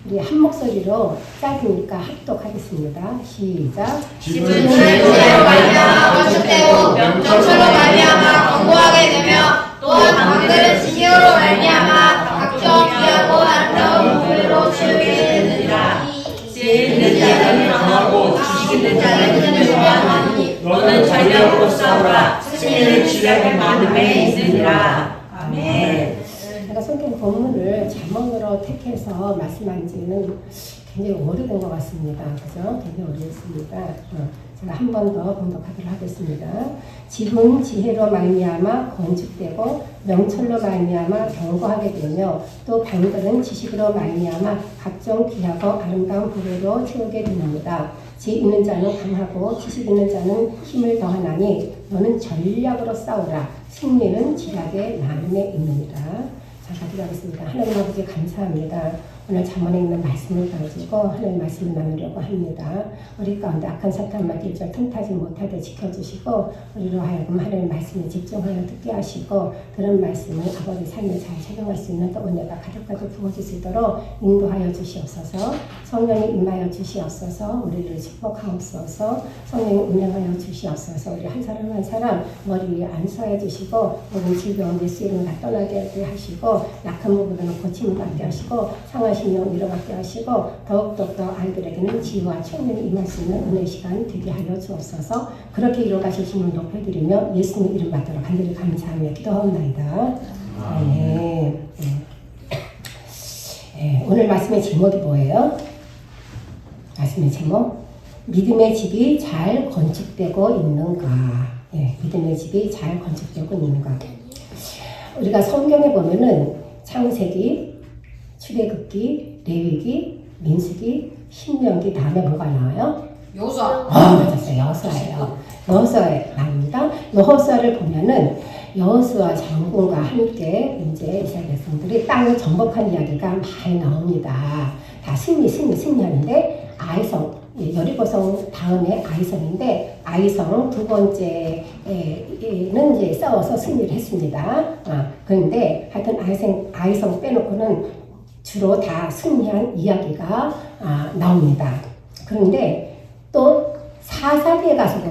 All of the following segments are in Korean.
우리 한 목소리로 짧으니까 합독하겠습니다. 시작. 집은 주의 말미암아 건축되고 명철로 말미암아 견고하게 되며 또한 방들은 지혜로 말미암아 각종 귀하고 아름다운 물로 채우게 되느니라. 지혜 있는 자는 강하고 지식 있는 자는 힘을 좋아하니 너는 전력으로 싸우라. 승리는 지략의 마음에 있으니라. 아멘. 제가 성경 본문을 자문으로 택해서 말씀한 지는 굉장히 오래된 것 같습니다. 그죠? 굉장히 오래됐습니다. 제가 한 번 더 봉독하도록 하겠습니다. 집은 지혜로 말미암아 건축되고 명철로 말미암아 견고하게 되며 또 방들은 지식으로 말미암아 각종 귀하고 아름다운 부를 채우게 됩니다. 지혜 있는 자는 강하고 지식 있는 자는 힘을 더하나니 너는 전략으로 싸우라. 승리는 지략의 나름에 있느니라. 자, 가져가겠습니다. 하나님 아버지 감사합니다. 오늘 잠언에 있는 말씀을 가지고 하나님 말씀을 나누려고 합니다. 우리 가운데 악한 사탄 일절 틈타지 못하게 지켜주시고 우리로 하여금 하나님 말씀에 집중하여 듣게 하시고 들은 말씀을 아버지 삶에 잘 적용할 수 있는 또 은혜가 가득가득 부어질 수 있도록 인도하여 주시옵소서. 성령이 임하여 주시옵소서. 우리를 축복하옵소서. 성령이 운행하여 주시옵소서. 우리 한 사람 한 사람 머리 위에 안수하여 주시고 모든 질병 예수 이름을 다 떠나게 하시고 약한 부분은 고침을 받게 하시고 상하신 영 밀어받게 하시고 더욱더 아이들에게는 지혜와 총명이 임할 수 있는 은혜의 시간이 되게 하여 주옵소서. 그렇게 이루어가실 힘을 높여드리며 예수님 이름 받도록 간절히 감사하며 기도하옵나이다. 네. 오늘 말씀의 제목이 뭐예요? 말씀의 제목 믿음의 집이 잘 건축되고 있는가. 믿음의 집이 잘 건축되고 있는가. 우리가 성경에 보면은 창세기, 출애굽기, 레위기, 민수기, 신명기 다음에 뭐가 나와요? 여호수아. 맞았어요. 여호수아예요. 여호수아에 나옵니다. 여호수아를 보면은 여호수아 장군과 함께 이제 이스라엘 백성들이 땅을 정복한 이야기가 많이 나옵니다. 다 승리하는데 아이성, 여리고성 다음에 아이성인데 아이성 두 번째는 이제 싸워서 승리를 했습니다. 그런데 하여튼 아이성 빼놓고는 주로 다 승리한 이야기가 나옵니다. 그런데 또 사사기에 가서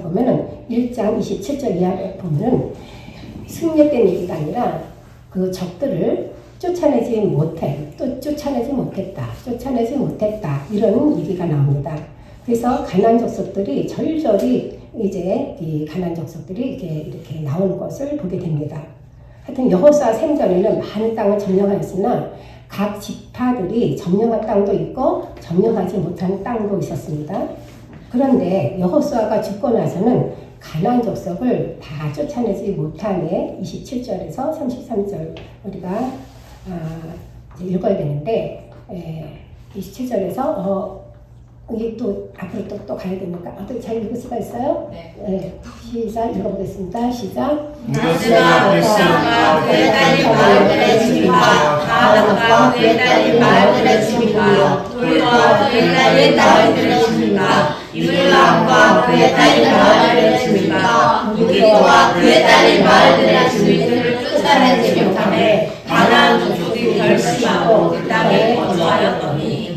보면은 1장 27절 이하에 보면은 승리했던 얘기가 아니라 그 적들을 쫓아내지 못했다 이런 얘기가 나옵니다. 그래서 가나안 족속들이 절절히 이제 이 가나안 족속들이 이렇게 나오는 것을 보게 됩니다. 하여튼 여호수아 생전에는 많은 땅을 점령하였으나 각 지파들이 점령한 땅도 있고 점령하지 못한 땅도 있었습니다. 그런데 여호수아가 죽고 나서는 가나안 족속을 다 쫓아내지 못하네 27절에서 33절 우리가 읽어야 되는데 27절에서 이게 또 앞으로 또 가야 되니까 어떻게 잘 읽을 수가 있어요? 네. 시작 읽어보겠습니다. 시작. 나스가 불쌍과 그의 딸린 마을들의 집이와 가나안과 그의 딸린 마을들의 집이와 돌과 그의 딸린 마을들의 집이와 이블람과 그의 딸린 마을들의 집이와 무기와 그의 딸린 마을들의 집들을 쫓아내지 못하매 가나안 족속이 결심하고 그 땅에 거주하였더니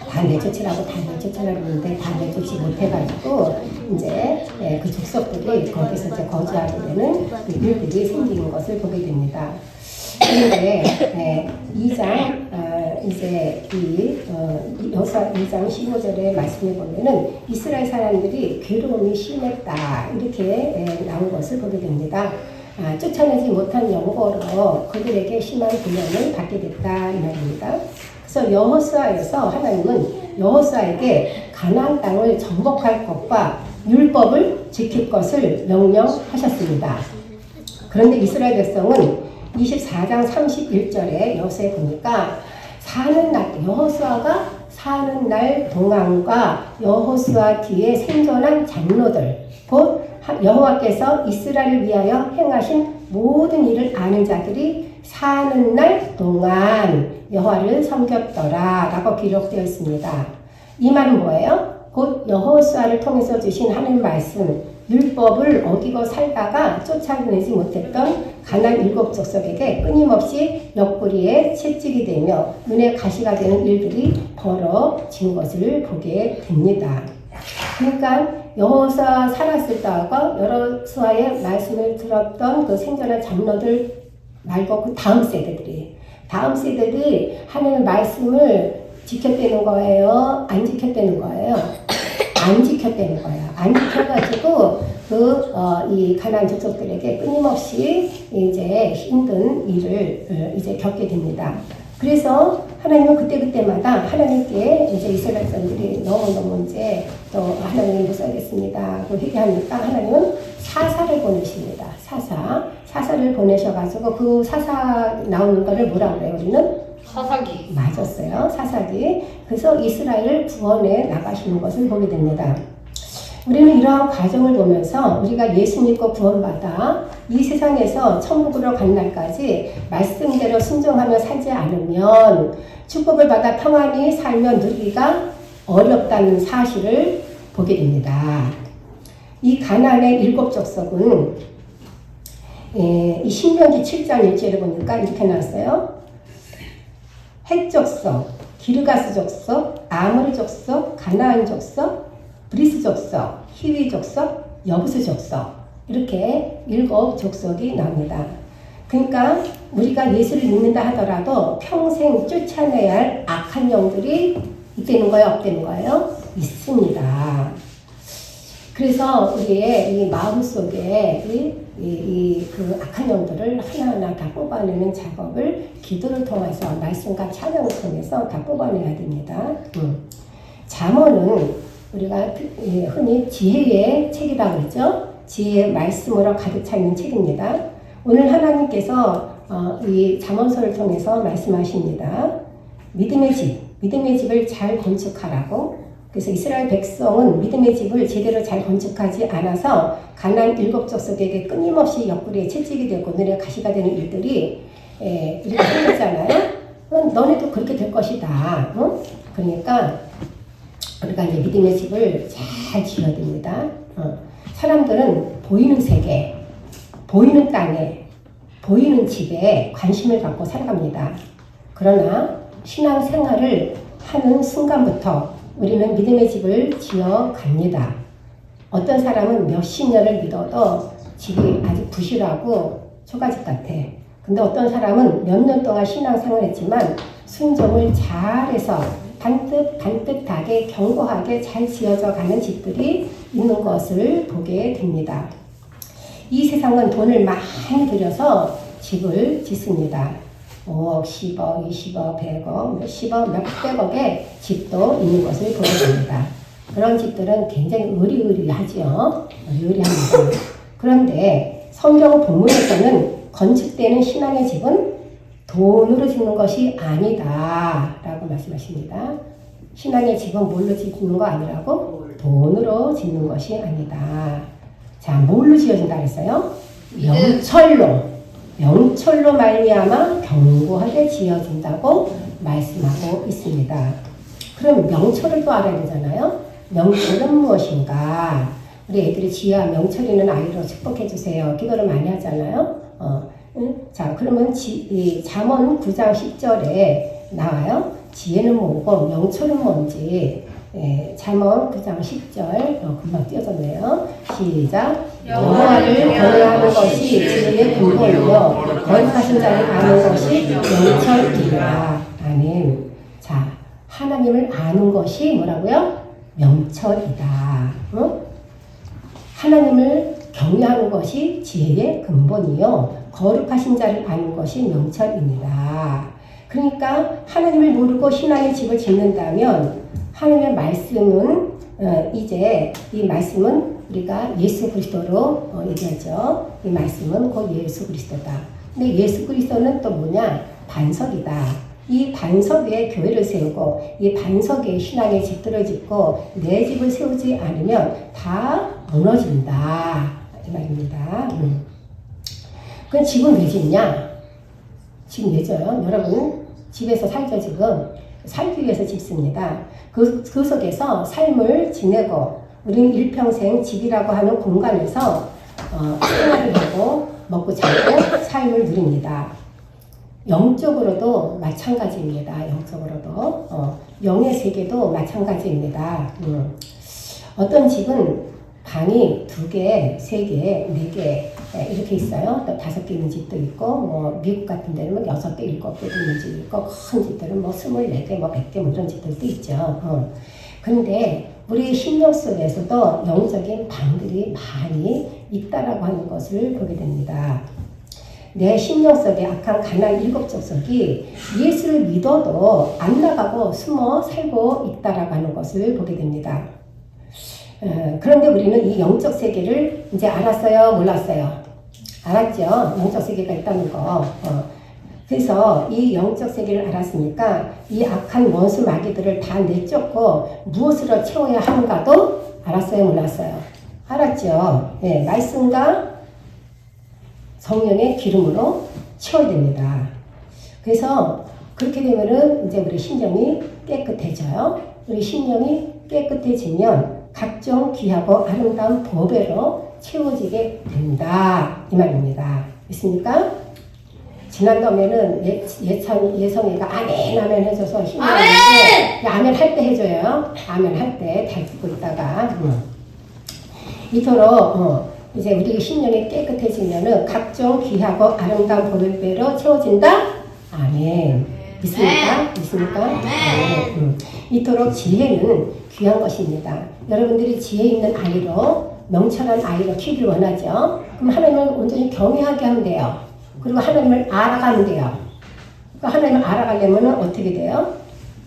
다 내쫓으라고 했는데 다 내쫓지 못해가지고 이제 그 족속들이 거기서 이제 거주하게 되는 일들이 생기는 것을 보게 됩니다. 그런데 2장 이제 여호수아 2장 15절의 말씀에 보면은 이스라엘 사람들이 괴로움이 심했다 이렇게 나온 것을 보게 됩니다. 쫓아내지 못한 영고로 그들에게 심한 고난을 받게 됐다 이 말입니다. 그래서 여호수아에서 하나님은 여호수아에게 가나안 땅을 정복할 것과 율법을 지킬 것을 명령하셨습니다. 그런데 이스라엘 백성은 24장 31절에 여호수아에 보니까 여호수아가 사는 날 동안과 여호수아 뒤에 생존한 장로들 곧 여호와께서 이스라엘을 위하여 행하신 모든 일을 아는 자들이 사는 날 동안 여호와를 섬겼더라 라고 기록되어 있습니다. 이 말은 뭐예요? 곧 여호수아를 통해서 주신 하나님 말씀 율법을 어기고 살다가 쫓아내지 못했던 가나안 7족속에게 끊임없이 옆구리에 채찍이 되며 눈에 가시가 되는 일들이 벌어진 것을 보게 됩니다. 그러니까 여호수아 살았을 때하고 여호수아의 말씀을 들었던 그 생존한 장로들 말고 그 다음 세대들이 하나님의 말씀을 지켰다는 거예요? 안 지켰다는 거예요? 안 지켰다는 거예요. 안 지켜가지고 이 가나안 족속들에게 끊임없이 이제 힘든 일을 이제 겪게 됩니다. 그래서 하나님은 그때마다 하나님께 이제 이스라엘 사람들이 너무너무 이제 또 하나님을 못 살겠습니다. 그 회개하니까 하나님은 사사를 보내십니다. 사사를 보내셔가지고 그 사사 나오는 거를 뭐라 그래요? 우리는? 사사기. 맞았어요. 사사기. 그래서 이스라엘을 구원해 나가시는 것을 보게 됩니다. 우리는 이러한 과정을 보면서 우리가 예수 믿고 구원받아 이 세상에서 천국으로 간 날까지 말씀대로 순종하며 살지 않으면 축복을 받아 평안히 살며 누리기가 어렵다는 사실을 보게 됩니다. 이 가나안의 7족속은 이 신명기 7장 1절에 보니까 이렇게 나왔어요. 헷 족속, 기르가스 족속, 아모리 족속, 가나안 족속, 브리스 족속, 히위 족속, 여부스 족속 이렇게 7족속이 나옵니다. 그러니까 우리가 예수를 믿는다 하더라도 평생 쫓아내야 할 악한 영들이 있다는 거예요? 없다는 거예요? 있습니다. 그래서 우리의 이 마음속에 그 악한 영들을 하나하나 다 뽑아내는 작업을 기도를 통해서 말씀과 찬양을 통해서 다 뽑아내야 됩니다. 잠언은 우리가 흔히 지혜의 책이라고 그러죠. 지혜의 말씀으로 가득 차 있는 책입니다. 오늘 하나님께서 이 잠언서를 통해서 말씀하십니다. 믿음의 집을 잘 건축하라고. 그래서 이스라엘 백성은 믿음의 집을 제대로 잘 건축하지 않아서 가나안 7족속에게 끊임없이 옆구리에 채찍이 되고 눈에 가시가 되는 일들이 이렇게 생겼잖아요. 너네도 그렇게 될 것이다. 그러니까 우리가 이제 믿음의 집을 잘 지어야 됩니다. 사람들은 보이는 세계, 보이는 땅에, 보이는 집에 관심을 갖고 살아갑니다. 그러나 신앙생활을 하는 순간부터 우리는 믿음의 집을 지어 갑니다. 어떤 사람은 몇십 년을 믿어도 집이 아주 부실하고 초가집 같아. 근데 어떤 사람은 몇 년 동안 신앙생활했지만 순종을 잘해서 반듯하게 견고하게 잘 지어져 가는 집들이 있는 것을 보게 됩니다. 이 세상은 돈을 많이 들여서 집을 짓습니다. 5억, 10억, 20억, 100억, 몇십억, 몇백억의 집도 있는 것을 보게 됩니다. 그런 집들은 굉장히 의리의리하지요. 의리의리합니다. 그런데 성경 본문에서는 건축되는 신앙의 집은 돈으로 짓는 것이 아니다 라고 말씀하십니다. 신앙의 집은 뭘로 짓는 거 아니라고? 돈으로 짓는 것이 아니다. 자, 뭘로 지어진다 그랬어요? 명철로 말미암아 견고하게 지어진다고 말씀하고 있습니다. 그럼 명철을 또 알아야 되잖아요. 명철은 무엇인가? 우리 애들이 지혜와 명철이는 아이로 축복해 주세요. 기도를 많이 하잖아요. 자, 그러면 이 잠언 9장 10절에 나와요. 지혜는 뭐고 명철은 뭔지. 잠언 9장 10절 금방 띄어졌네요. 시작. 여호와를 경외하는 것이 지혜의 근본이요 거룩하신 자를 아는 것이 명철이라. 아멘. 자, 하나님을 아는 것이 뭐라고요? 명철이다. 하나님을 경외하는 것이 지혜의 근본이요 거룩하신 자를 아는 것이 명철입니다. 그러니까 하나님을 모르고 신앙의 집을 짓는다면 하나님의 말씀은 이제 이 말씀은 우리가 예수 그리스도로 얘기하죠. 이 말씀은 곧 예수 그리스도다. 근데 예수 그리스도는 또 뭐냐? 반석이다. 이 반석 위에 교회를 세우고 이 반석 위에 신앙의 집들을 짓고 내 집을 세우지 않으면 다 무너진다. 이 말입니다. 그럼 집은 왜 짓냐? 지금 왜 져요? 여러분 집에서 살죠 지금? 살기 위해서 짓습니다. 그 속에서 삶을 지내고 우리는 일평생 집이라고 하는 공간에서 생활을 하고 먹고 자고 삶을 누립니다. 영적으로도 마찬가지입니다. 영적으로도 영의 세계도 마찬가지입니다. 어떤 집은 방이 2개, 3개, 4개 이렇게 있어요. 또 5개 있는 집도 있고 뭐 미국 같은 데는 뭐 6개, 7개 있는 집이 있고 큰 집들은 뭐 24개, 뭐 100개 뭐 이런 집들도 있죠. 그런데 우리 심령 속에서도 영적인 방들이 많이 있다라고 하는 것을 보게 됩니다. 내 심령 속에 악한 가난 7족속이 예수를 믿어도 안 나가고 숨어 살고 있다라고 하는 것을 보게 됩니다. 그런데 우리는 이 영적 세계를 이제 알았어요? 몰랐어요? 알았죠? 영적 세계가 있다는 거. 그래서 이 영적 세계를 알았으니까 이 악한 원수 마귀들을 다 내쫓고 무엇으로 채워야 하는가도 알았어요? 몰랐어요? 알았죠? 네, 말씀과 성령의 기름으로 채워야 됩니다. 그래서 그렇게 되면은 이제 우리 심령이 깨끗해져요. 우리 심령이 깨끗해지면 각종 귀하고 아름다운 보배로 채워지게 된다. 이 말입니다. 있습니까? 지난번에는 예성이가 아멘 아멘 해줘서 힘이 나는데 아멘 할 때 해줘요. 아멘 할 때 잘 듣고 있다가 이토록 이제 우리 심령이 깨끗해지면은 각종 귀하고 아름다운 보배로 채워진다. 아멘. 믿습니까? 믿습니까? 아멘. 이토록 지혜는 귀한 것입니다. 여러분들이 지혜 있는 아이로 명철한 아이로 키우길 원하죠. 그럼 하나님을 온전히 경외하게 하면 돼요. 그리고 하나님을 알아가면 돼요. 그러니까 하나님을 알아가려면 어떻게 돼요?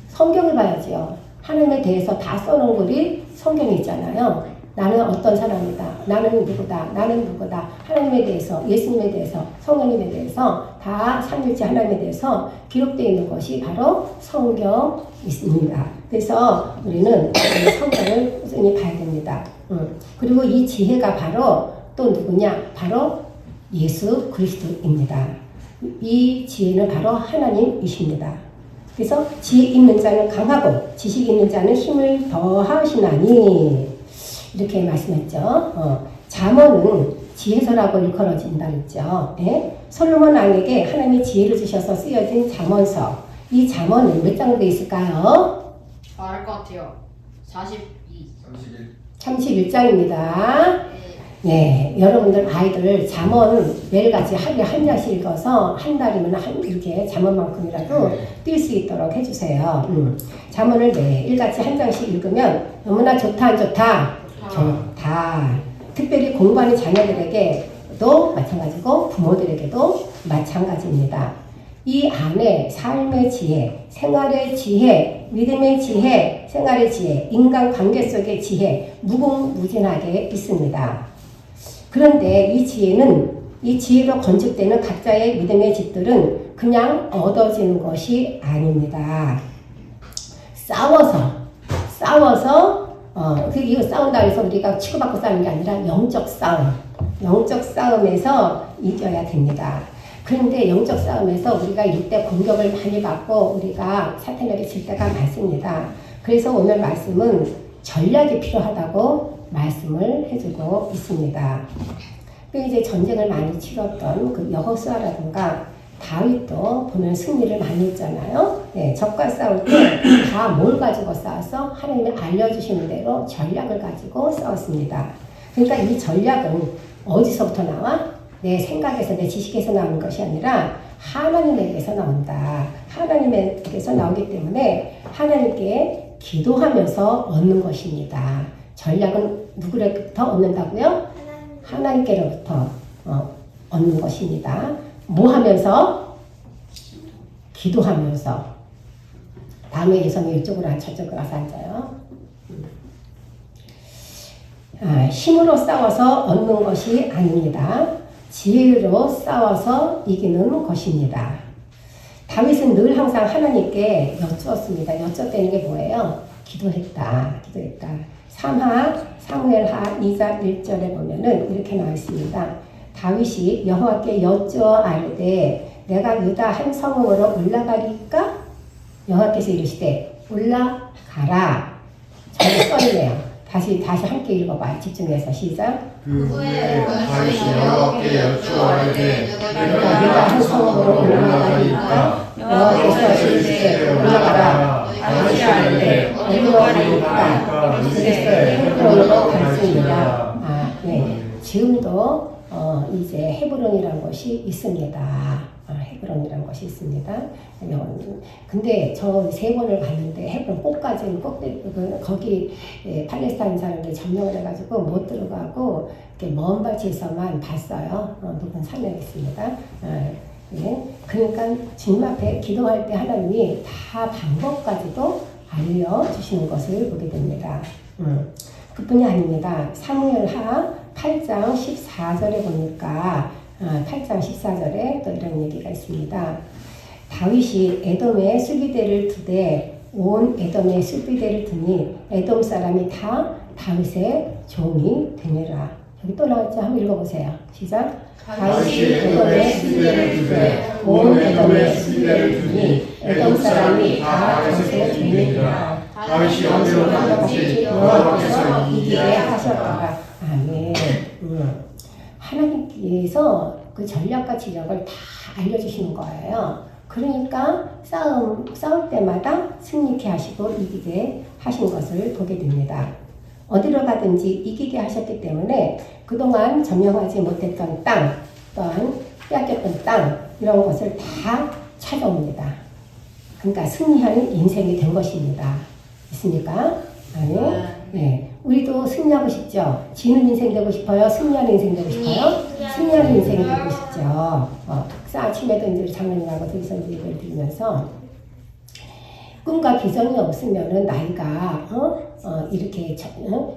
성경을 봐야지요. 하나님에 대해서 다 써놓은 글이 성경에 있잖아요. 나는 어떤 사람이다. 나는 누구다. 나는 누구다. 하나님에 대해서, 예수님에 대해서, 성령님에 대해서 다 삼일째 하나님에 대해서 기록되어 있는 것이 바로 성경입니다. 그래서 우리는 성경을 꾸준히 봐야 됩니다. 그리고 이 지혜가 바로 또 누구냐? 바로 예수 그리스도입니다. 이 지혜는 바로 하나님이십니다. 그래서 지혜 있는 자는 강하고 지식 있는 자는 힘을 더하시나니 이렇게 말씀했죠. 잠언은 지혜서라고 일컬어진다 했죠. 예? 솔로몬 왕에게 하나님이 지혜를 주셔서 쓰여진 잠언서. 이 잠언은 몇 장으로 되어 있을까요? 말할 것 같아요. 42. 31장입니다. 예, 여러분들 아이들 잠언 매일같이 하루에 한 장씩 읽어서 한 달이면 이렇게 잠언만큼이라도 뛸 수 있도록 해주세요. 잠언을 매일같이 한 장씩 읽으면 너무나 좋다 안 좋다? 좋다. 특별히 공부하는 자녀들에게도 마찬가지고 부모들에게도 마찬가지입니다. 이 안에 삶의 지혜, 생활의 지혜, 믿음의 지혜, 생활의 지혜, 인간관계 속의 지혜 무궁무진하게 있습니다. 그런데 이 지혜로 건축되는 각자의 믿음의 집들은 그냥 얻어지는 것이 아닙니다. 싸워서 이거 싸운다 해서 우리가 치고받고 싸우는 게 아니라 영적 싸움에서 이겨야 됩니다. 그런데 영적 싸움에서 우리가 이때 공격을 많이 받고 우리가 사탄에게 질 때가 많습니다. 그래서 오늘 말씀은 전략이 필요하다고 말씀을 해주고 있습니다. 그 이제 전쟁을 많이 치렀던 그 여호수아라든가 다윗도 보면 승리를 많이 했잖아요. 네, 적과 싸울 때 다 뭘 가지고 싸웠어? 하나님이 알려주시는 대로 전략을 가지고 싸웠습니다. 그러니까 이 전략은 어디서부터 나와? 내 생각에서 내 지식에서 나오는 것이 아니라 하나님에게서 나온다. 하나님에게서 나오기 때문에 하나님께 기도하면서 얻는 것입니다. 전략은 누구로부터 얻는다고요? 하나님께로부터 얻는 것입니다. 뭐 하면서? 기도하면서. 다음에 예성이 이쪽으로 저쪽으로 가서 앉아요. 힘으로 싸워서 얻는 것이 아닙니다. 지혜로 싸워서 이기는 것입니다. 다윗은 늘 항상 하나님께 여쭈었습니다. 여쭈었다는 게 뭐예요? 기도했다. 3하 사무엘하 2장 1절에 보면은 이렇게 나와 있습니다. 다윗이 여호와께 여쭈어 아뢰되 내가 유다 한 성읍으로 올라가리까? 여호와께서 이르시되 올라가라. 저를 써이네요. 다시 함께 읽어봐. 집중해서 시작. 그 후에 다시 여호와께 여쭈어가되 네가 한 성으로 올라가니까 여호와께서 이르시되 올라가라. 다윗이 알되 어디로 가니까 이르시되 헤브론으로 갈지니라. 네. 지금도 이제 헤브론이라는 곳이 있습니다. 헤브론이라는 곳이 있습니다. 근데 저 3번을 갔는데 헤브론 꼭까지는 거기 팔레스타인 사람들이 점령을 해가지고 못 들어가고 이렇게 먼 발치에서만 봤어요. 높은 산에 있습니다. 네. 그러니까 주님 앞에 기도할 때 하나님이 다 방법까지도 알려주시는 것을 보게 됩니다. 그뿐이 아닙니다. 사무엘하 8장 14절에 보니까 8장 14절에 또 이런 얘기가 있습니다. 다윗이 에돔에 수비대를 두되 온 에돔에 수비대를 두니 에돔 사람이 다 다윗의 종이 되니라. 여기 또 나왔죠? 한번 읽어보세요. 시작. 다윗이 에돔에 수비대를 두되 온 에돔에 수비대를 두니 에돔 사람이 다 다윗의 종이 되니라. 다윗이 어디로 가든지 여호와께서 이기게 하셨더라. 아멘. 하나님께서 그 전략과 지략을 다 알려주시는 거예요. 그러니까 싸울 때마다 승리케 하시고 이기게 하신 것을 보게 됩니다. 어디로 가든지 이기게 하셨기 때문에 그동안 점령하지 못했던 땅, 또한 빼앗겼던 땅 이런 것을 다 찾아옵니다. 그러니까 승리하는 인생이 된 것입니다. 있습니까? 아니요? 네. 우리도 승리하고 싶죠? 지는 인생 되고 싶어요? 승리하는 인생 되고 싶어요? 승리하는 인생 되고 싶죠. 아침에도 이제 장로님하고 둘이서 얘기를 들으면서 꿈과 비전이 없으면은 나이가 이렇게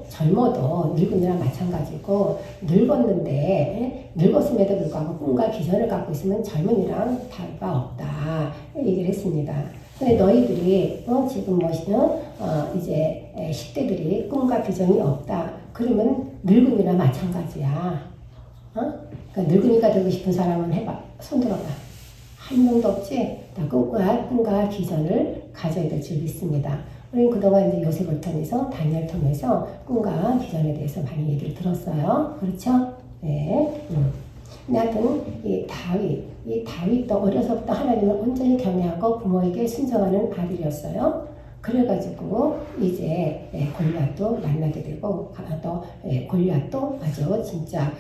젊어도 늙은이랑 마찬가지고 늙었는데 늙었음에도 불구하고 꿈과 비전을 갖고 있으면 젊은이랑 다를 바 없다 얘기를 했습니다. 근데 너희들이 지금 이제 10대들이 꿈과 비전이 없다. 그러면 늙은이나 마찬가지야. 그러니까 늙은이가 되고 싶은 사람은 해봐. 손 들어봐. 한 명도 없지? 나 꿈과 비전을 가져야 될 줄 믿습니다. 우리는 그동안 이제 요셉을 통해서 다니엘 통해서 꿈과 비전에 대해서 많이 얘기를 들었어요. 그렇죠? 네. 근데 하여튼 이 다윗도 어려서부터 하나님을 온전히 경외하고 부모에게 순종하는 아들이었어요. 그래가지고 이제 골리앗도 만나게 되고 또 골리앗도 아주 진짜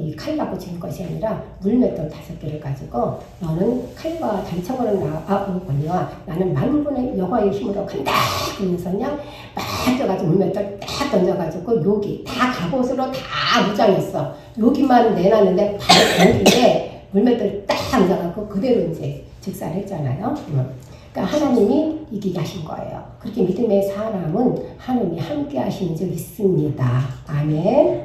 이 칼 갖고 죽은 것이 아니라 물맷돌 5개를 가지고 너는 칼과 단창으로 나오거니와 나는 만군의 여호와의 힘으로 간다 그러면서 그냥 막 던져가지고 물맷돌 딱 던져가지고 여기 다 갑옷으로 다 무장했어. 여기만 내놨는데 바로 거기에 물맷돌 딱 던져가지고 그대로 이제 즉사했잖아요. 그러니까 하나님이 이기게 하신 거예요. 그렇게 믿음의 사람은 하나님이 함께 하시는 줄 믿습니다. 아멘.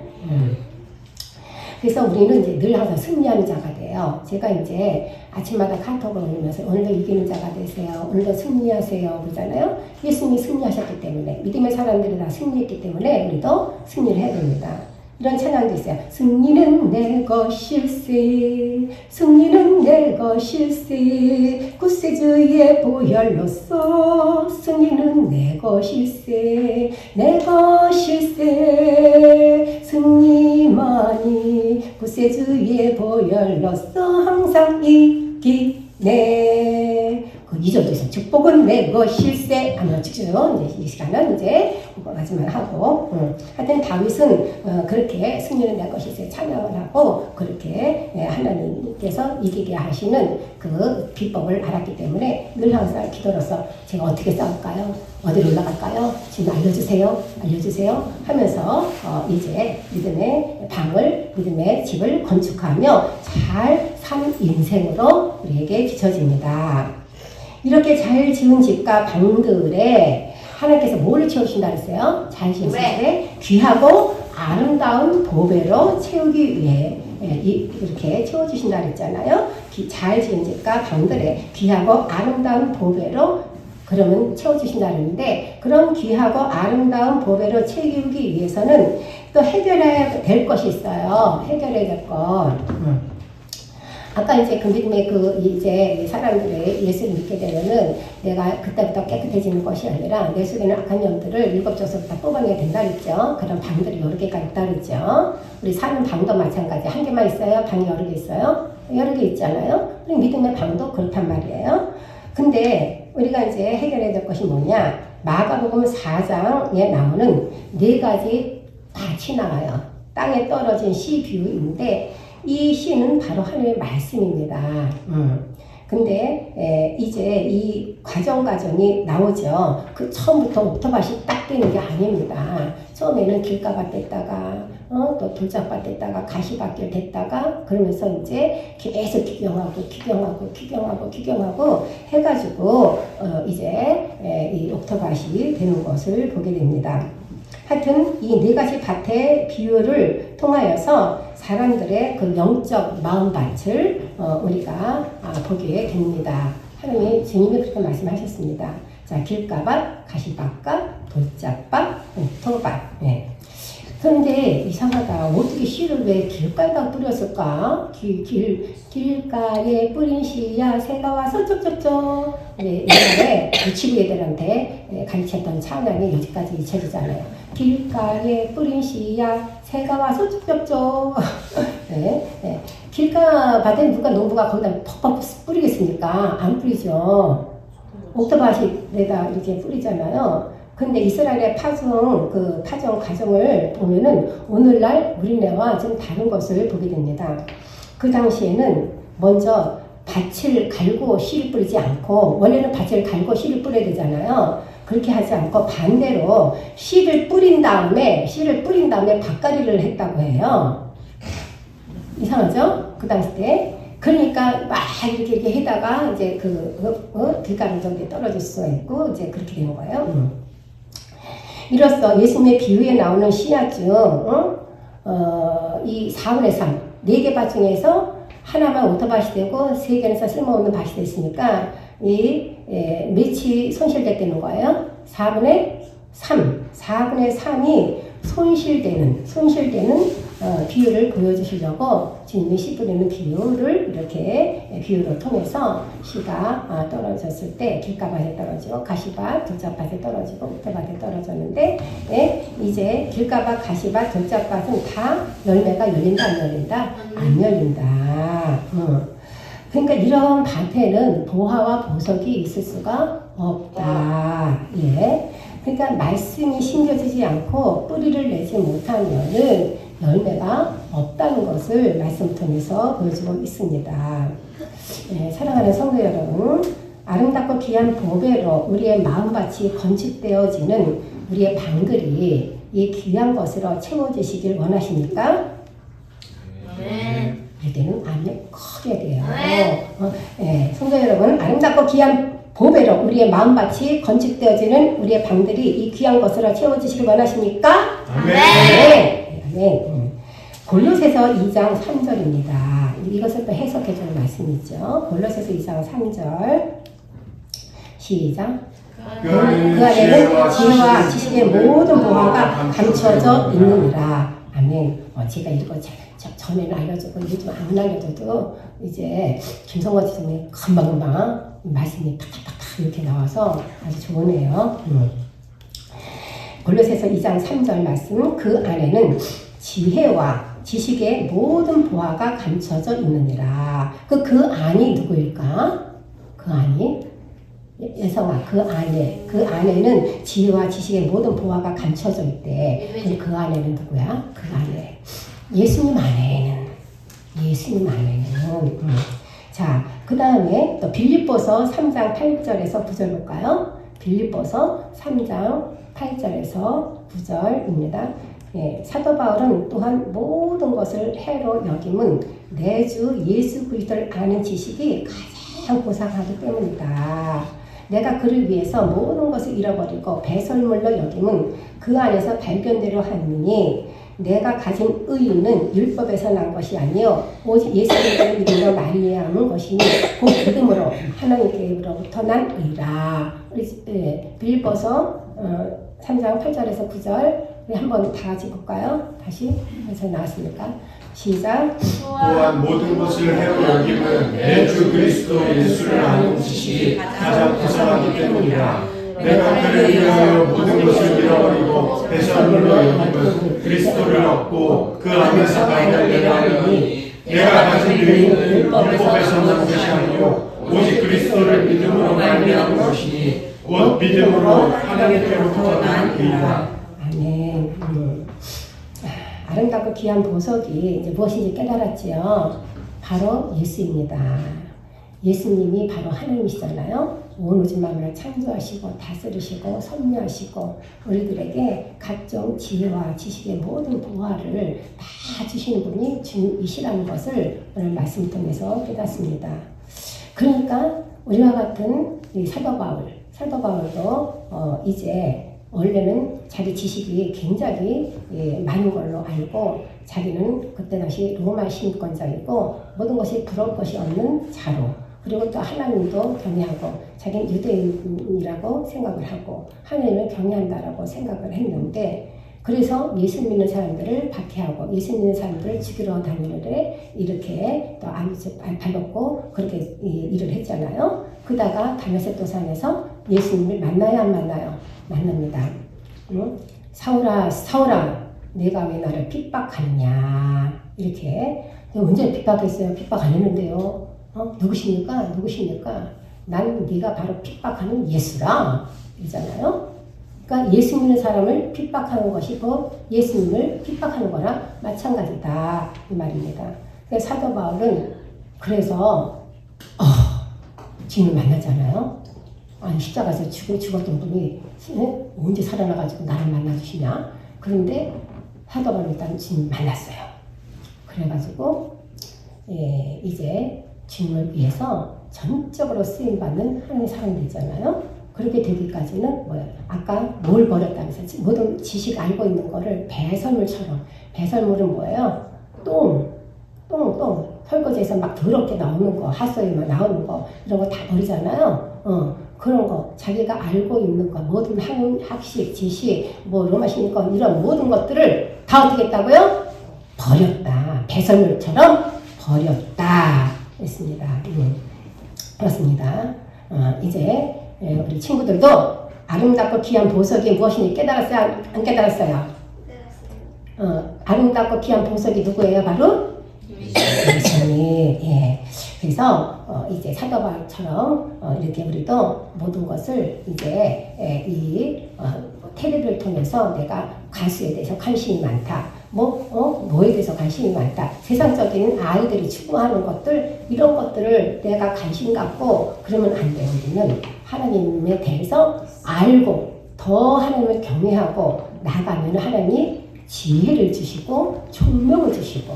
그래서 우리는 이제 늘 항상 승리하는 자가 돼요. 제가 이제 아침마다 카톡을 올리면서 오늘도 이기는 자가 되세요. 오늘도 승리하세요. 그러잖아요. 예수님이 승리하셨기 때문에 믿음의 사람들이 다 승리했기 때문에 우리도 승리를 해야 됩니다. 이런 찬양도 있어요. 승리는 내 것일세 승리는 내 것일세 구세주의 보혈로서 승리는 내 것일세 내 것일세 승리만이 구세주의 보혈로서 항상 이기네. 그 2절도 있어요. 축복은 내 것일세 하면 직접 이제 이 시간은 이제 그거까지만 하고 하여튼 다윗은 그렇게 승리는 내 것일세 찬양을 하고 그렇게 하나님께서 이기게 하시는 그 비법을 알았기 때문에 늘 항상 기도로서 제가 어떻게 싸울까요? 어디로 올라갈까요? 지금 알려주세요 하면서 이제 믿음의 방을 믿음의 집을 건축하며 잘 산 인생으로 우리에게 비춰집니다. 이렇게 잘 지은 집과 방들에 하나님께서 뭐를 채우신다 그랬어요? 잘 지은 집에 귀하고 아름다운 보배로 채우기 위해 이렇게 채워주신다 그랬잖아요. 잘 지은 집과 방들에 귀하고 아름다운 보배로 그러면 채워주신다 그랬는데 그런 귀하고 아름다운 보배로 채우기 위해서는 또 해결해야 될 것이 있어요. 해결해야 될 것. 아까 이제 그 믿음의 이제 사람들의 예수를 믿게 되면은 내가 그때부터 깨끗해지는 것이 아니라 내 속에 있는 악한 영들을 7조서부터 뽑아내야 된다 그랬죠. 그런 방들이 여러 개가 있다 그랬죠. 우리 사는 방도 마찬가지. 한 개만 있어요? 방이 여러 개 있어요? 여러 개 있잖아요. 우리 믿음의 방도 그렇단 말이에요. 근데 우리가 이제 해결해야 될 것이 뭐냐? 마가복음 4장에 나오는 4가지 밭이 나와요. 땅에 떨어진 씨 비유인데 이 씨는 바로 하나님의 말씀입니다. 근데 이제 이 과정이 나오죠. 그 처음부터 오토밭이 딱 되는 게 아닙니다. 처음에는 길가밭 됐다가 또 돌짝밭 됐다가 가시밭길 됐다가 그러면서 이제 계속 규경하고 해가지고 이제 이 오토밭이 되는 것을 보게 됩니다. 하여튼 이 4가지 밭의 비유를 통하여서 사람들의 그 영적 마음밭을 우리가 보게 됩니다. 하나님이 주님이 그렇게 말씀하셨습니다. 자, 길가밭, 가시밭과 돌짝밭, 오토밭. 네. 그런데 이상하다. 어떻게 씨를 왜 길가에다 뿌렸을까? 길가에 뿌린 씨야 새가 와서 쪽쪽쪽. 옛날에 유치부 애들한테 가르쳤던 찬양이 여기까지 잊혀지잖아요. 길가에 뿌린 씨야 새가 와서 쪽쪽쪽. 네, 네. 길가밭에 누가 농부가 거기다 퍽퍽 뿌리겠습니까? 안 뿌리죠. 오토밭에다 이렇게 뿌리잖아요. 근데 이스라엘의 파종 과정을 보면은 오늘날 우리네와 좀 다른 것을 보게 됩니다. 그 당시에는 먼저 밭을 갈고 씨를 뿌리지 않고, 원래는 밭을 갈고 씨를 뿌려야 되잖아요. 그렇게 하지 않고 반대로 씨를 뿌린 다음에 밭갈이를 했다고 해요. 이상하죠? 그 당시 때. 그러니까 막 이렇게 하다가 이제 길가루 정도에 떨어질 수가 있고 이제 그렇게 되는 거예요. 이로써 예수님의 비유에 나오는 씨앗 중 이 4분의 3, 4개 밭 중에서 하나만 오토밭이 되고 3개는 쓸모없는 밭이 됐으니까 이 몇이 손실됐다는 거예요. 4분의 3이 손실되는 비유를 보여주시려고 주님이 씨 뿌리는 비유를 이렇게 비유를 통해서 씨가 떨어졌을 때 길가밭에 떨어지고 가시밭, 돌짝밭에 떨어지고 오토밭에 떨어졌는데 이제 길가밭, 가시밭, 돌짝밭은 다 열매가 열린다 안 열린다? 안 열린다. 그러니까 이런 밭에는 보화와 보석이 있을 수가 없다. 예. 그러니까 말씀이 심겨지지 않고 뿌리를 내지 못하면은 열매가 없다는 것을 말씀 통해서 보여주고 있습니다. 예, 사랑하는 성도 여러분, 아름답고 귀한 보배로 우리의 마음밭이 건축되어지는 우리의 방들이 이 귀한 것으로 채워지시길 원하십니까? 네. 이때는 아멘 크게 돼요. 예, 성도 여러분, 아름답고 귀한 보배로 우리의 마음밭이 건축되어지는 우리의 방들이 이 귀한 것으로 채워지시길 원하십니까? 아멘. 아멘. 골로새서 2장 3절입니다. 이것을 또 해석해 주는 말씀이죠. 골로새서 2장 3절 시작. 그 안에는 지혜와 지식의 모든 보화가 감춰져 있느니라. 아멘. 제가 이거 전에는 알려주고 요즘 안 알려줘도 이제 김성과 지성이 금방금방 말씀이 팍팍팍 이렇게 나와서 아주 좋으네요. 골로새서 2장 3절 말씀. 그 안에는 지혜와 지식의 모든 보화가 감춰져 있느니라. 그 안이 누구일까? 그 안이 예성아, 그 안에는 지혜와 지식의 모든 보화가 감춰져 있대. 근데 그 안에는 누구야? 그 안에 예수님 안에는. 자, 그 다음에 또 빌립보서 3장 8절에서 9절 볼까요? 빌립보서 3장 8절에서 9절입니다. 예, 사도 바울은 또한 모든 것을 해로 여김은 내 주 예수 그리스도를 아는 지식이 가장 고상하기 때문이다. 내가 그를 위해서 모든 것을 잃어버리고 배설물로 여김은 그 안에서 발견대로 하느니 내가 가진 의는 율법에서 난 것이 아니요 오직 예수 그리스도를 믿음으로 말미암은 것이니 그 믿음으로 하나님께로부터 난 의라. 빌립보서 3장 8절에서 9절 우리 한번 다 같이 볼까요? 다시 해서 나왔습니까? 시작. 또한 모든 것을 해로 여김은 내 주 그리스도 예수를 아는 지식이 가장 부상하기 때문이라. 내가 그를 위하여 모든 것을 잃어버리고 배설물로 여김은 그리스도를 얻고 그 안에서 발견되려 하니 내가 가진 유익은 율법에서 난 것이 아니요 오직 그리스도를 믿음으로 말미암은 것이니 곧 믿음으로 하나님께로부터 난 의라. 아멘. 아름답고 귀한 보석이 이제 무엇인지 깨달았지요. 바로 예수입니다. 예수님이 바로 하나님이시잖아요. 온 우주 만물을 창조하시고 다스리시고 섭리하시고 우리들에게 각종 지혜와 지식의 모든 보화를 다 주시는 분이 주님이시라는 것을 오늘 말씀 통해서 깨닫습니다. 그러니까 우리와 같은 이 사도 바울도 이제 원래는 자기 지식이 굉장히 많은 걸로 알고 자기는 그때 당시 로마 신권자이고 모든 것이 부러울 것이 없는 자로, 그리고 또 하나님도 경외하고 자기는 유대인이라고 생각을 하고 하나님을 경외한다라고 생각을 했는데, 그래서 예수 믿는 사람들을 박해하고 예수 믿는 사람들을 죽이러 다니는데 이렇게 또 발벗고 그렇게 일을 했잖아요. 그러다가 다메섹 도상에서 예수님을 만나야 안 만나요? 만납니다. 응? 사울아 내가 왜 나를 핍박하느냐 이렇게. 언제 핍박했어요? 핍박 안 했는데요. 누구십니까? 난 네가 바로 핍박하는 예수라 이러잖아요. 그러니까 예수 믿는 사람을 핍박하는 것이 곧 예수님을 핍박하는 거랑 마찬가지다 이 말입니다. 사도 바울은 그래서 주님을 만나잖아요. 아니 십자가에서 죽었던 분이 언제 살아나가지고 나를 만나주시냐. 그런데 사도 바울은 일단 주님 만났어요. 그래가지고 이제 주님을 위해서 전적으로 쓰임받는 하나님의 사람들 있잖아요. 그렇게 되기까지는 뭐예요? 아까 뭘 버렸다면서 모든 지식 알고 있는 거를 배설물처럼. 배설물은 뭐예요? 똥. 설거지에서 막 더럽게 나오는 거, 핫소리 막 나오는 거 이런 거 다 버리잖아요. 그런 거 자기가 알고 있는 거 모든 학식, 지식, 뭐 로마 신권 이런 모든 것들을 다 어떻게 했다고요? 버렸다. 배설물처럼 버렸다 했습니다. 그렇습니다. 이제 우리 친구들도 아름답고 귀한 보석이 무엇인지 깨달았어요? 안 깨달았어요? 아름답고 귀한 보석이 누구예요? 바로 예수님. 예. 그래서 이제 사도 바울처럼 이렇게 우리도 모든 것을 이제 이 텔레비를 통해서 내가 가수에 대해서 관심이 많다. 뭐에 대해서 관심이 많다. 세상적인 아이들이 추구하는 것들, 이런 것들을 내가 관심 갖고 그러면 안 돼요. 우리는 하나님에 대해서 알고 더 하나님을 경외하고 나가면 하나님이 지혜를 주시고 총명을 주시고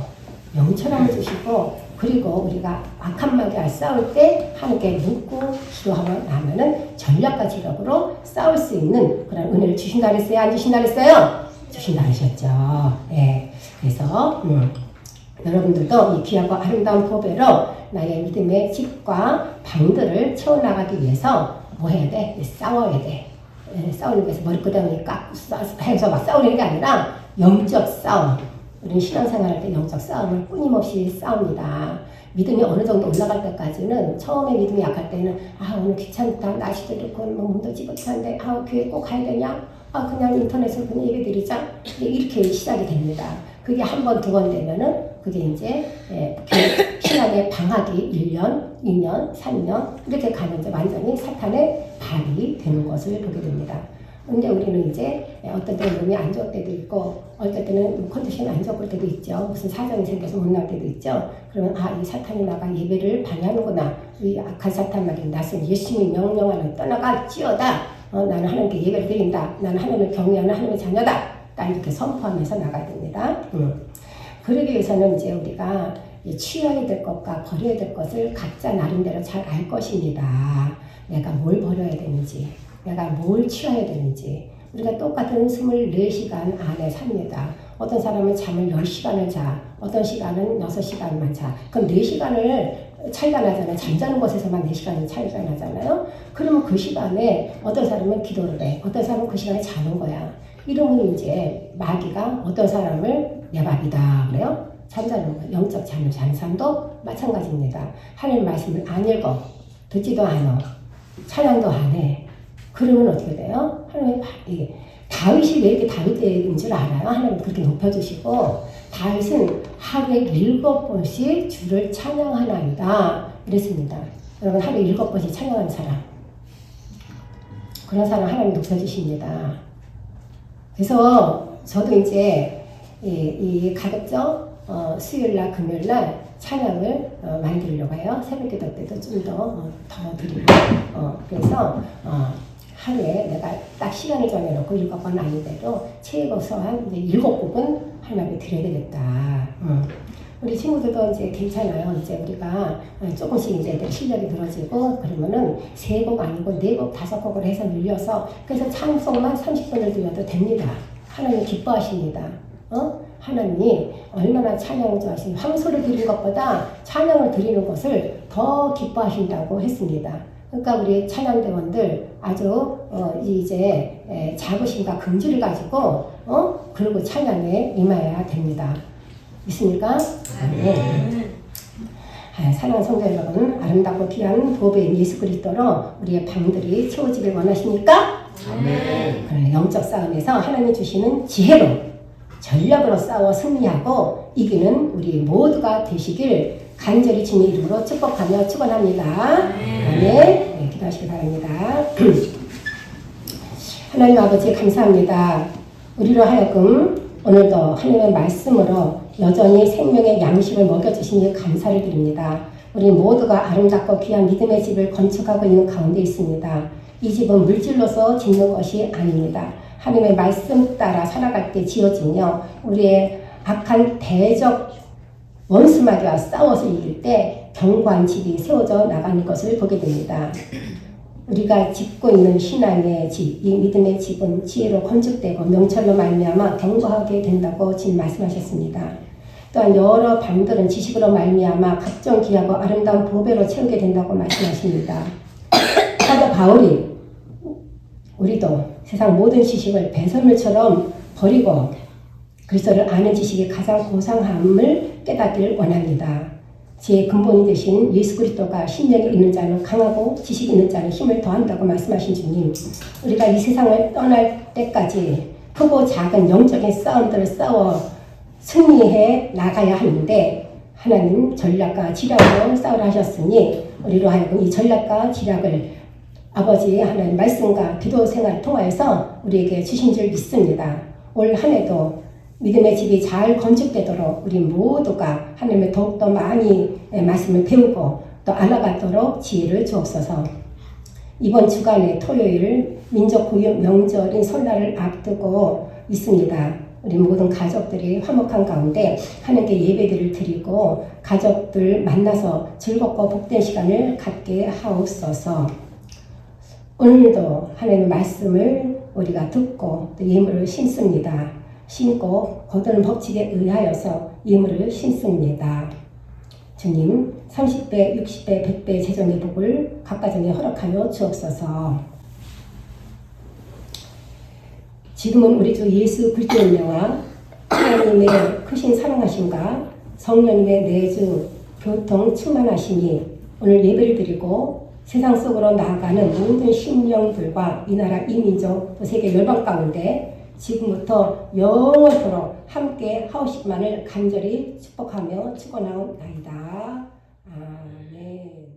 영천함을 주시고, 그리고 우리가 악한 마귀와 싸울 때 하나님께 묻고 기도하고 나면은 전략과 지력으로 싸울 수 있는 그런 은혜를 주신다 그랬어요? 안 주신다 그랬어요? 주신다 그러셨죠. 예. 그래서 여러분들도 이 귀하고 아름다운 보배로 나의 믿음의 집과 방들을 채워나가기 위해서 뭐 해야 돼? 싸워야 돼. 싸우는 것에서 머리끄덩이 깎고 해서 막 싸우는 게 아니라 영적 싸움. 우리는 신앙생활할 때 영적 싸움을 끊임없이 싸웁니다. 믿음이 어느 정도 올라갈 때까지는, 처음에 믿음이 약할 때는 오늘 귀찮다, 날씨도 좋고 몸도 지긋한데 교회 꼭 가야 되냐? 그냥 인터넷으로 그냥 예배 드리자. 이렇게 시작이 됩니다. 그게 한 번, 두 번 되면은 그게 이제 신앙의 방학이 1년, 2년, 3년 이렇게 가면 이제 완전히 사탄의 발이 되는 것을 보게 됩니다. 근데 우리는 이제 어떤 때는 몸이 안 좋을 때도 있고 어떤 때는 컨디션이 안 좋을 때도 있죠. 무슨 사정이 생겨서 못 나올 때도 있죠. 그러면 이 사탄이 나가 예배를 방해하는구나. 이 악한 사탄 말이 나는 예수님이 명령하는 떠나갈지어다. 나는 하나님께 예배를 드린다. 나는 하나님을 경외하는 하나님의 자녀다. 딱 이렇게 선포하면서 나가야 됩니다. 그러기 위해서는 이제 우리가 취해야 될 것과 버려야 될 것을 각자 나름대로 잘 알 것입니다. 내가 뭘 버려야 되는지, 내가 뭘 취해야 되는지. 우리가 똑같은 24시간 안에 삽니다. 어떤 사람은 잠을 10시간을 자, 어떤 시간은 6시간만 자. 그럼 4시간을 차이가 나잖아요. 잠자는 곳에서만 4시간이 차이가 나잖아요. 그러면 그 시간에 어떤 사람은 기도를 해, 어떤 사람은 그 시간에 자는 거야. 이러면 이제 마귀가 어떤 사람을 내 밥이다 그래요? 잠자는 거, 영적 잠을 자는 사람도 마찬가지입니다. 하나님 말씀을 안 읽어, 듣지도 않아, 찬양도 안 해. 그러면 어떻게 돼요? 하나님의 이게 다윗이 왜 이렇게 다윗인 줄 알아요? 하나님 그렇게 높여주시고 다윗은 하루에 7번씩 주를 찬양하나이다 이랬습니다. 여러분 하루에 7번씩 찬양하는 사람, 그런 사람 하나님 높여주십니다. 그래서 저도 이제 이 가급적 수요일날 금요일날 찬양을 많이 드리려고 해요. 새벽기도 때도 좀 더 드리고 그래서 하루에 내가 딱 시간을 정해놓고 7번 아니대로 최고서한 이제 7곡은 하나님께 드려야 되겠다. 우리 친구들도 이제 괜찮아요. 이제 우리가 조금씩 이제 실력이 늘어지고 그러면은 3곡 아니고 4곡, 5곡을 해서 늘려서 그래서 찬송만 30분을 드려도 됩니다. 하나님 기뻐하십니다. 하나님이 얼마나 찬양을 좋아하시니 황소를 드리는 것보다 찬양을 드리는 것을 더 기뻐하신다고 했습니다. 그러니까 우리 찬양대원들 아주 이제 자부심과 긍지를 가지고 그리고 찬양에 임해야 됩니다. 있습니까? 네. 사랑하는 성도 여러분, 아름답고 귀한 보배인 예수 그리스도로 우리의 방들이 채워지길 원하십니까? 아멘. 그런 영적 싸움에서 하나님이 주시는 지혜로 전략으로 싸워 승리하고 이기는 우리 모두가 되시길 간절히 주님의 이름으로 축복하며 축원합니다. 아멘. 네, 기도하시기 바랍니다. 하나님 아버지 감사합니다. 우리로 하여금 오늘도 하나님의 말씀으로 여전히 생명의 양식을 먹여주시니 감사를 드립니다. 우리 모두가 아름답고 귀한 믿음의 집을 건축하고 있는 가운데 있습니다. 이 집은 물질로서 짓는 것이 아닙니다. 하나님의 말씀 따라 살아갈 때 지어지며 우리의 악한 대적 원수마귀와 싸워서 이길 때 견고한 집이 세워져 나가는 것을 보게 됩니다. 우리가 짓고 있는 신앙의 집, 이 믿음의 집은 지혜로 건축되고 명철로 말미암아 견고하게 된다고 지금 말씀하셨습니다. 또한 여러 방들은 지식으로 말미암아 각종 귀하고 아름다운 보배로 채우게 된다고 말씀하십니다. 사도 바울이 우리도 세상 모든 지식을 배설물처럼 버리고 그리스도를 아는 지식이 가장 고상함을 깨닫기를 원합니다. 제 근본이 되신 예수 그리스도가 심령이 있는 자는 강하고 지식이 있는 자는 힘을 더한다고 말씀하신 주님, 우리가 이 세상을 떠날 때까지 크고 작은 영적인 싸움들을 싸워 승리해 나가야 하는데 하나님 전략과 지략으로 싸우라 하셨으니 우리로 하여금 이 전략과 지략을 아버지 하나님 말씀과 기도 생활을 통하여서 우리에게 주신 줄 믿습니다. 올 한 해도 믿음의 집이 잘 건축되도록 우리 모두가 하나님의 더욱더 많이 말씀을 배우고 또 알아가도록 지혜를 주옵소서. 이번 주간에 토요일 민족구육 명절인 설날을 앞두고 있습니다. 우리 모든 가족들이 화목한 가운데 하나님께 예배들을 드리고 가족들 만나서 즐겁고 복된 시간을 갖게 하옵소서. 오늘도 하나님의 말씀을 우리가 듣고 또 예물을 심습니다. 심고 거두는 법칙에 의하여서 예물을 심습니다. 주님 30배, 60배, 100배 재정의 복을 각가정에 허락하여 주옵소서. 지금은 우리 주 예수 그리스도의 은혜와 하나님의 크신 사랑하심과 성령님의 내주 교통 충만하심이 오늘 예배를 드리고 세상 속으로 나아가는 모든 심령들과 이 나라 이 민족 또 세계 열방 가운데 지금부터 영원토록 함께 하오시기만을 간절히 축복하며 축원하옵나이다. 아멘.